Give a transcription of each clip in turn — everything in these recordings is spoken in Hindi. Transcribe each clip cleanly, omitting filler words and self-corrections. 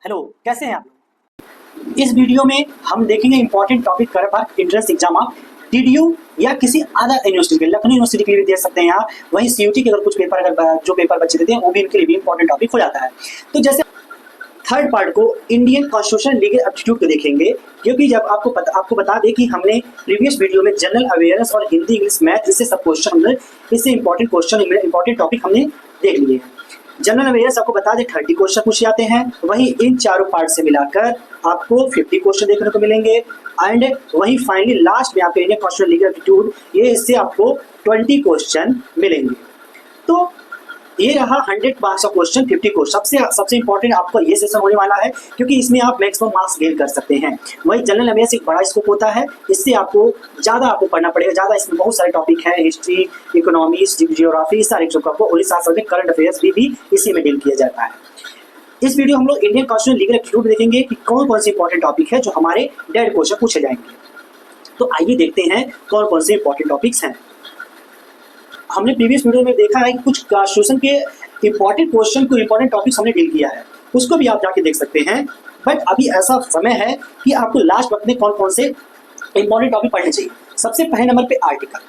हेलो, कैसे हैं आप लोग। इस वीडियो में हम देखेंगे important topic current entrance exam आप डीडीयू या किसी अदर यूनिवर्सिटी के, लखनऊ यूनिवर्सिटी के लिए भी दे सकते हैं यहाँ। वहीं सीयूटी के अगर कुछ पेपर अगर जो पेपर बच्चे देते हैं वो भी इनके लिए भी इंपॉर्टेंट टॉपिक हो जाता है। तो जैसे थर्ड पार्ट को इंडियन कॉन्स्टिट्यूशन लीगल एप्टीट्यूड को देखेंगे, क्योंकि जब आपको बता दें कि हमने प्रीवियस वीडियो में जनरल अवेयरनेस और हिंदी इंग्लिश मैथ इससे सब क्वेश्चन हमने इससे इंपॉर्टेंट टॉपिक हमने देख लिए हैं। जनरल अवेयरनेस आपको बता दें 30 क्वेश्चन पूछे जाते हैं, वहीं इन चारों पार्ट से मिलाकर आपको 50 क्वेश्चन देखने को मिलेंगे। एंड वहीं फाइनली लास्ट में आपके इंडियन कॉन्स्टिट्यूशन लीगल एप्टीट्यूड ये इससे आपको 20 क्वेश्चन मिलेंगे। तो ये रहा 100 मार्क्स का क्वेश्चन 50 क्वेश्चन। सबसे इंपॉर्टेंट आपको ये सेशन होने वाला है, क्योंकि इसमें आप मैक्सिमम मार्क्स गेन कर सकते हैं। वही जनरल अवेयरनेस एक बड़ा स्कोप होता है, इससे आपको ज़्यादा पढ़ना पड़ेगा, ज़्यादा इसमें बहुत सारे टॉपिक हैं, हिस्ट्री, इकोनॉमिक्स, जियोग्राफी, सारे चीज़ों को और इस साथ साथ में करंट अफेयर्स भी इसी में डील किया जाता है। इस वीडियो हम लोग इंडियन कॉन्स्टिट्यूशन लीगल एप्टीट्यूड देखेंगे कि कौन कौन से इंपॉर्टेंट टॉपिक है जो हमारे डेड क्वेश्चन पूछे जाएंगे। तो आइए देखते हैं कौन कौन से इंपॉर्टेंट टॉपिक्स हैं। हमने प्रीवियस वीडियो में देखा है कि कुछ कॉन्स्टिट्यूशन के इंपॉर्टेंट क्वेश्चन को इंपॉर्टेंट टॉपिक्स हमने डील किया है, उसको भी आप जाके देख सकते हैं। बट अभी ऐसा समय है कि आपको लास्ट वक्त में कौन कौन से इंपॉर्टेंट टॉपिक पढ़ने चाहिए। सबसे पहले नंबर पे आर्टिकल,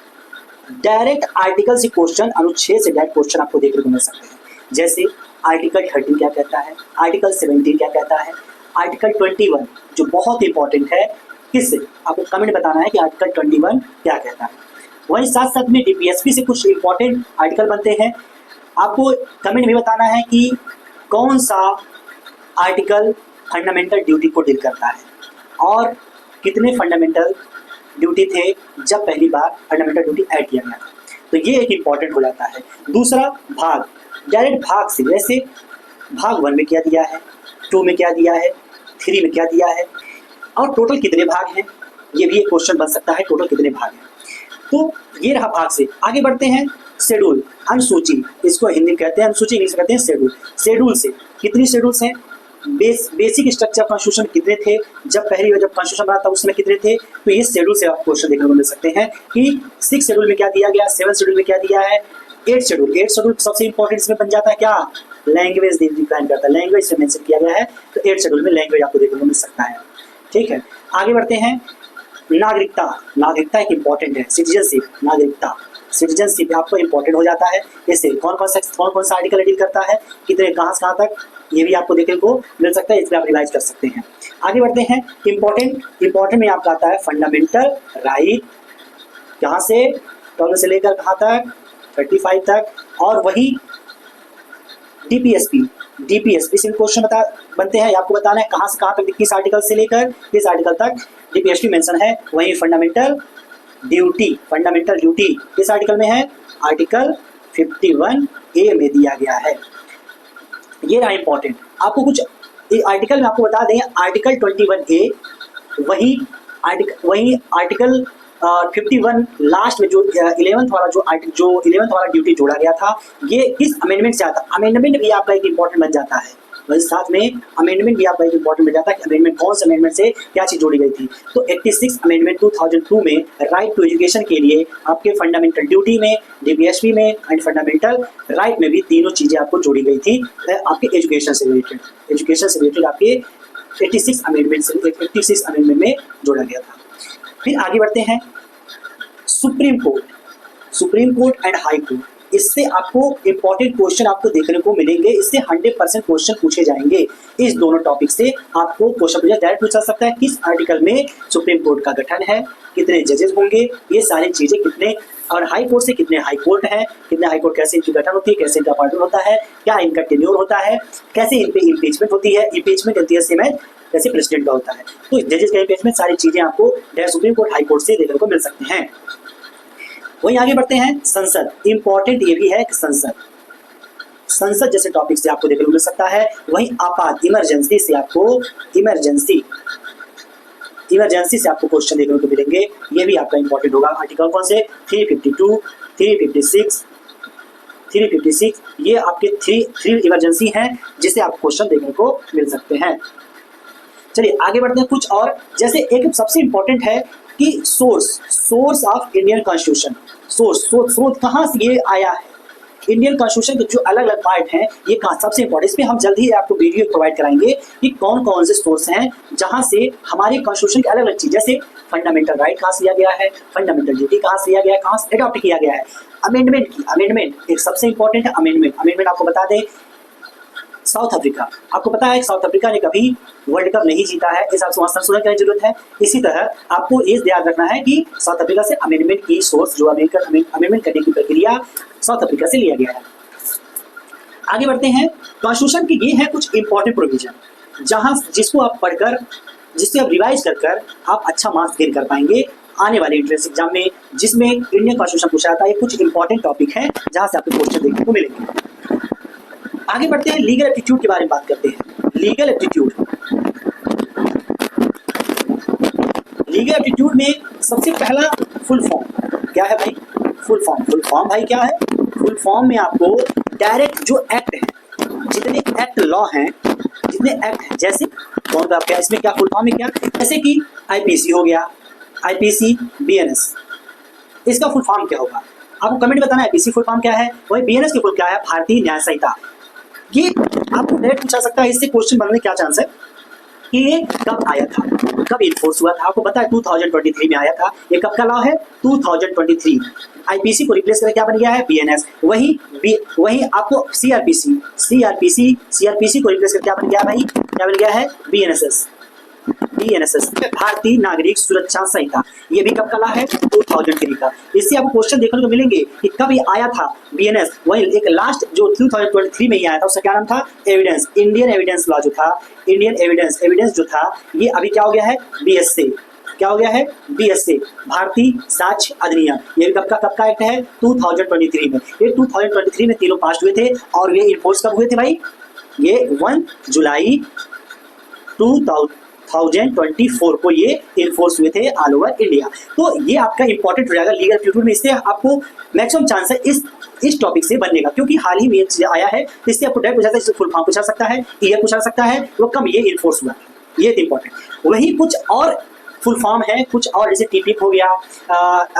डायरेक्ट आर्टिकल से क्वेश्चन, अनुच्छेद से डायरेक्ट क्वेश्चन आपको देखने को मिल सकते हैं। जैसे आर्टिकल 13 क्या कहता है, आर्टिकल 17 क्या कहता है, आर्टिकल 21 जो बहुत इंपॉर्टेंट है, किससे आपको कमेंट बताना है कि आर्टिकल 21 क्या कहता है। वहीं साथ साथ में डीपीएसपी से कुछ इंपॉर्टेंट आर्टिकल बनते हैं, आपको कमेंट में बताना है कि कौन सा आर्टिकल फंडामेंटल ड्यूटी को डील करता है और कितने फंडामेंटल ड्यूटी थे जब पहली बार फंडामेंटल ड्यूटी ऐड किया गया था। तो ये एक इंपॉर्टेंट हो जाता है। दूसरा भाग, डायरेक्ट भाग से, जैसे भाग 1 में क्या दिया है, 2 में क्या दिया है, 3 में क्या दिया है और टोटल कितने भाग हैं, ये भी एक क्वेश्चन बन सकता है, टोटल कितने भाग हैं। तो ये रहा भाग से। आगे बढ़ते हैं शेड्यूल, अनुसूची, इसको हिंदी में कहते हैं अनुसूची, इंग्लिश में कहते हैं शेड्यूल। शेड्यूल से कितनी शेड्यूल्स हैं, बेसिक स्ट्रक्चर कॉन्स्टिट्यूशन कितने थे जब पहली बार जब कॉन्स्टिट्यूशन बना था उसमें कितने थे। तो ये शेड्यूल से आप क्वेश्चन देखने को मिल सकते हैं कि 6 शेड्यूल में क्या दिया गया, 7 शेड्यूल में क्या दिया है, 8 शेड्यूल सबसे इंपॉर्टेंट इसमें बन जाता है क्या, लैंग्वेज डिफाइन करता है, लैंग्वेज से मेंशन किया गया है। तो 8 शेड्यूल में लैंग्वेज आपको देखने को मिल सकता है। ठीक है, आगे बढ़ते हैं। नागरिकता एक इंपॉर्टेंट है, सिटीजनशिप, सिटीजनशिप आपको इंपॉर्टेंट हो जाता है। इससे कौन कौन सा आर्टिकल डील करता है, कितने कहाँ से कहाँ तक, ये भी आपको देखने को मिल सकता है, इसमें आप रिवाइज कर सकते हैं। आगे बढ़ते हैं। इंपॉर्टेंट में आपका आता है फंडामेंटल राइट, कहाँ से 12 से लेकर कहाँ तक 35 तक, और वही डीपीएसपी से क्वेश्चन बनते हैं। आपको बताना है कहाँ से कहाँ तक, किस आर्टिकल से लेकर किस आर्टिकल तक डीपीएसपी मेंशन है। वहीं फंडामेंटल ड्यूटी किस आर्टिकल में है, आर्टिकल 51A में दिया गया है। ये रहा इंपॉर्टेंट। आपको कुछ आर्टिकल में आपको बता दें, आर्टिकल 21A वही आर्टिकल 51 लास्ट में जो 11th वाला ड्यूटी जोड़ा गया था, ये किस अमेंडमेंट से आता। अमेंडमेंट भी आपका एक इंपॉर्टेंट बन जाता है, वही साथ में अमेंडमेंट भी आपका एक इंपॉर्टेंट बन जाता है कि अमेंडमेंट कौन से अमेंडमेंट से क्या चीज़ जोड़ी गई थी। तो 86 अमेंडमेंट 2002 में राइट टू एजुकेशन के लिए आपके फंडामेंटल ड्यूटी में, डीपीएसपी में एंड फंडामेंटल राइट में भी तीनों चीज़ें आपको जोड़ी गई थी आपके एजुकेशन से रिलेटेड आपके 86 अमेंडमेंट में जोड़ा गया था। फिर आगे बढ़ते हैं। Supreme court and high court, इससे आपको इंपॉर्टेंट क्वेश्चन आपको देखने को मिलेंगे। इससे 100% क्वेश्चन पूछे जाएंगे। इस दोनों टॉपिक से आपको क्वेश्चन डायरेक्ट पूछा सकता है, किस आर्टिकल में सुप्रीम कोर्ट का गठन है, कितने जजेस होंगे, ये सारी चीजें कितने, और हाई कोर्ट से कितने हाई कोर्ट हैं, कितने हाई कोर्ट, कैसे इनकी गठन होती है, कैसे इनका अपॉइंटमेंट होता है, क्या इनका टेन्योर होता है, कैसे इन पे इम्पीचमेंट होती है, जैसे प्रेसिडेंट का होता है। तो जजेस का इम्पीचमेंट सारी चीजें आपको direct supreme court, high court से देखने को मिल सकते हैं। वहीं आगे बढ़ते हैं। संसद, इंपॉर्टेंट ये भी है कि संसद जैसे टॉपिक से आपको देखने को मिल सकता है। वहीं आपात, इमरजेंसी से आपको क्वेश्चन देखने को मिलेंगे, ये भी आपका इंपॉर्टेंट होगा। आर्टिकल कौन से, 352, 356, ये आपके थ्री इमरजेंसी हैं जिसे आप क्वेश्चन देखने को मिल सकते हैं। चलिए आगे बढ़ते हैं। कुछ और, जैसे एक सबसे इंपॉर्टेंट है कि source of Indian constitution, source कहाँ से ये आया है, इंडियन कॉन्स्टिट्यूशन के जो अलग अलग पार्ट हैं ये कहाँ सबसे इंपॉर्टेंट, इसमें हम जल्दी ही आपको वीडियो प्रोवाइड कराएंगे कि कौन कौन से सोर्स हैं जहां से हमारे कॉन्स्टिट्यूशन की अलग अलग चीज, जैसे फंडामेंटल राइट कहाँ से लिया गया है, फंडामेंटल ड्यूटी कहाँ से लिया गया है, कहाँ से अडॉप्ट किया गया है, अमेंडमेंट की, अमेंडमेंट एक सबसे इंपॉर्टेंट है। अमेंडमेंट आपको बता दें, साउथ अफ्रीका, आपको पता है साउथ अफ्रीका ने कभी वर्ल्ड कप नहीं जीता है, इस आपसे वहां संशोधन करने की जरूरत है। इसी तरह आपको ये याद रखना है कि साउथ अफ्रीका से अमेंडमेंट की सोर्स, जो अमेंडमेंट करने की प्रक्रिया साउथ अफ्रीका से लिया गया है। आगे बढ़ते हैं, कॉन्स्टिट्यूशन की ये है कुछ इंपॉर्टेंट प्रोविजन जहां जिसको आप पढ़कर, जिससे आप रिवाइज कर आप अच्छा मार्क्स गेन कर पाएंगे आने वाले एंट्रेंस एग्जाम में, जिसमें इंडियन कॉन्स्टिट्यूशन पूछा जाता है। ये कुछ इंपॉर्टेंट टॉपिक है जहां से आपको क्वेश्चन देखने को मिलेंगे। आगे बढ़ते हैं, लीगल एप्टीट्यूड के बारे में बात करते हैं। लीगल एप्टीट्यूड, लीगल एप्टीट्यूड में सबसे पहला फुल फॉर्म क्या है भाई? फुल फॉर्म भाई क्या है? फुल फॉर्म में आपको डायरेक्ट जो एक्ट है, जितने एक्ट लॉ हैं, जितने एक्ट हैं, जैसे कौन का क्या इसमें क्या फुल फॉर्म है क्या, जैसे कि आईपीसी हो गया, आईपीसी बीएनएस, इसका फुल फॉर्म क्या होगा? आपको कमेंट बताना है आईपीसी फुल फॉर्म क्या है, वही बीएनएस की फुल क्या है, भारतीय न्याय संहिता। ये आपको डायरेक्ट पूछा सकता है, इससे क्वेश्चन बनने क्या चांस है कि ये कब आया था, कब इन्फोर्स हुआ था। आपको पता है 2023 में आया था। ये कब का लॉ है? 2023। आईपीसी को रिप्लेस करके क्या बन गया है? बीएनएस। वही आपको सीआरपीसी को रिप्लेस करके क्या बन गया भाई? क्या बन गया है? बीएनएसएस, भारतीय नागरिक सुरक्षा संहिता। ये भी कब का लॉ है? 2003 का। इससे आपको क्वेश्चन देखने को मिलेंगे कि कब ये आया था बीएनएस। वही एक लास्ट जो 2023 में ही आया था, उसका क्या नाम था? एविडेंस, इंडियन एविडेंस लॉ जो था, इंडियन एविडेंस जो था, ये अभी क्या हो गया है? बीएसए। क्या हो गया है? बीएसए, भारतीय साक्ष्य अधिनियम। ये कब का एक्ट है? 2023 में। ये 2023 में तीनों पास हुए थे और ये इन्फोर्स कब हुए थे भाई? ये 1 जुलाई 2024 को ये इन्फोर्स हुए थे ऑल ओवर इंडिया। तो ये आपका इंपॉर्टेंट हो जाएगा लीगल एप्टीट्यूड में। इससे आपको मैक्सिमम चांस है इस टॉपिक से बनने का, क्योंकि हाल ही में ये चीज आया है। इससे आपको डायरेक्ट पूछा सकता है, फुल फॉर्म पूछा सकता है, ईयर पूछा सकता है, वो कम ये इन्फोर्स हुआ, ये इंपॉर्टेंट। वही कुछ और फुल फॉर्म है, कुछ और जैसे टीपीएफ हो गया,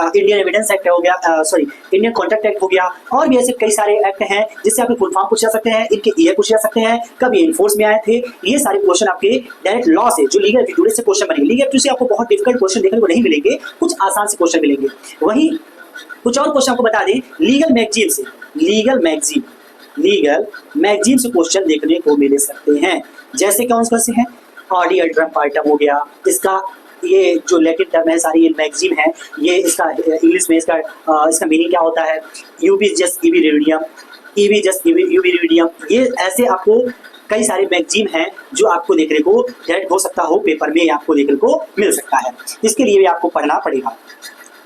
इंडियन एविडेंस एक्ट हो गया, इंडियन कॉन्ट्रैक्ट एक्ट हो गया, और भी ऐसे कई सारे एक्ट हैं जिससे आपके फुल फॉर्म पूछ सकते हैं, इनके ईयर पूछ सकते हैं, कब ये इन्फोर्स में आए थे। ये सारे क्वेश्चन आपके डायरेक्ट लॉ से, जो लीगल एप्टीट्यूड से क्वेश्चन बनेंगे। लीगल एप्टीट्यूड से आपको बहुत डिफिकल्ट क्वेश्चन देखने को नहीं मिलेंगे, कुछ आसान से क्वेश्चन मिलेंगे। वही कुछ और क्वेश्चन आपको बता दें, लीगल मैगजीन से क्वेश्चन देखने को मिल सकते हैं। जैसे कौन से हैं? ऑडी अल्ट्रम पार्टम हो गया, इसका ये जो लैटिन टर्म है, सारी ये मैगजीन है, ये इसका इंग्लिश में इसका मीनिंग क्या होता है? यूबी जस्ट ईवी रेडियम। ये ऐसे आपको कई सारे मैगजीन हैं जो आपको देखने को डायरेक्ट हो सकता हो पेपर में आपको देखने को मिल सकता है। इसके लिए भी आपको पढ़ना पड़ेगा।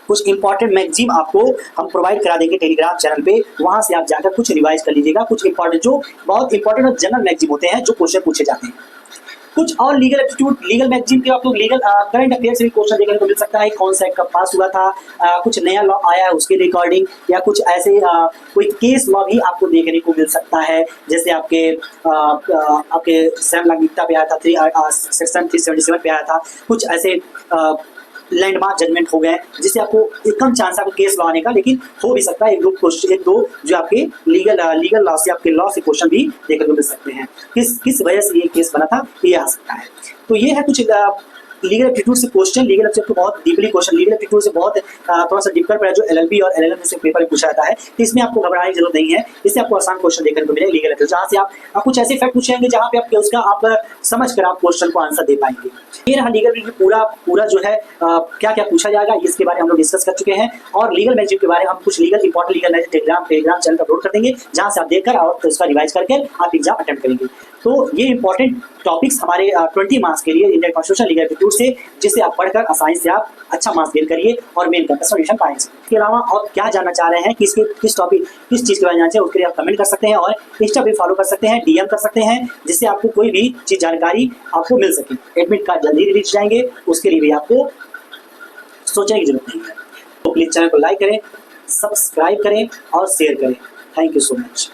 कुछ इंपॉर्टेंट मैगजीन आपको हम प्रोवाइड करा देंगे टेलीग्राम चैनल पे, वहां से आप जाकर कुछ रिवाइज कर लीजिएगा। कुछ इंपॉर्टेंट, जो बहुत इंपॉर्टेंट और जनरल मैगजीन होते हैं, जो क्वेश्चन पूछे जाते हैं। कुछ और लीगल एप्टीट्यूड, लीगल मैगजीन के आप लोग लीगल करंट अफेयर से भी क्वेश्चन देखने को मिल सकता है। कौन सा एक्ट कब पास हुआ था, कुछ नया लॉ आया है उसके रिकॉर्डिंग, या कुछ ऐसे कोई केस लॉ भी आपको देखने को मिल सकता है। जैसे आपके सैम नागरिकता पे आया था, सेक्शन 377 पे आया था। कुछ ऐसे लैंडमार्क जजमेंट हो गए जिससे आपको कम चांस आपको केस लॉ आने का, लेकिन हो भी सकता है एक दो जो आपके लीगल लॉ से, आपके लॉ से क्वेश्चन भी देखने को मिल सकते हैं। किस वजह से ये केस बना था, ये आ सकता है। तो ये है कुछ लीगल एप्टीट्यूड से क्वेश्चन। लीगल एप्टीट्यूड को बहुत डीपली क्वेश्चन लीगल एप्टीट्यूड से बहुत थोड़ा सा डिफिकल्ट पड़ा, जो एलएलबी और एलएलएम से पेपर में पूछा जाता है। तो इसमें आपको घबराने की जरूरत नहीं है, इससे आपको आसान क्वेश्चन देखने को मिलेगा लीगल एप्टीट्यूड, जहाँ से आप कुछ ऐसे फैक्ट पूछेंगे जहाँ पे आप समझ कर आप क्वेश्चन को आंसर दे पाएंगे। ये रहा लीगल एप्टीट्यूड पूरा जो है क्या क्या पूछा जाएगा, इसके बारे में हम लोग डिस्कस कर चुके हैं। और लीगल मैगजीन के बारे में हम कुछ important legal magazine Telegram channel पर अपलोड कर देंगे, जहाँ से आप देखकर और उसका रिवाइज करके आप एग्जाम अटेम्प्ट करेंगे। तो ये इंपॉर्टेंट टॉपिक्स हमारे 20 मार्क्स के लिए इंडियन कॉन्स्टिट्यूशन लीगल एप्टीट्यूड से, जिसे आप पढ़कर आसानी से आप अच्छा मार्क्स गेन करिए और मेन कैंपस में एडमिशन पाएंगे। इसके अलावा और क्या जानना चाह रहे हैं, किस चीज़ के बारे में जानना चाहिए, उसके लिए आप कमेंट कर सकते हैं और इंस्टा पे फॉलो कर सकते हैं, डीएम कर सकते हैं, जिससे आपको कोई भी चीज़ जानकारी आपको मिल सके। एडमिट कार्ड जल्दी रिलीज जाएंगे, उसके लिए भी आपको सोचने की जरूरत नहीं है। तो प्लीज़ चैनल को लाइक करें, सब्सक्राइब करें और शेयर करें। Thank you so much.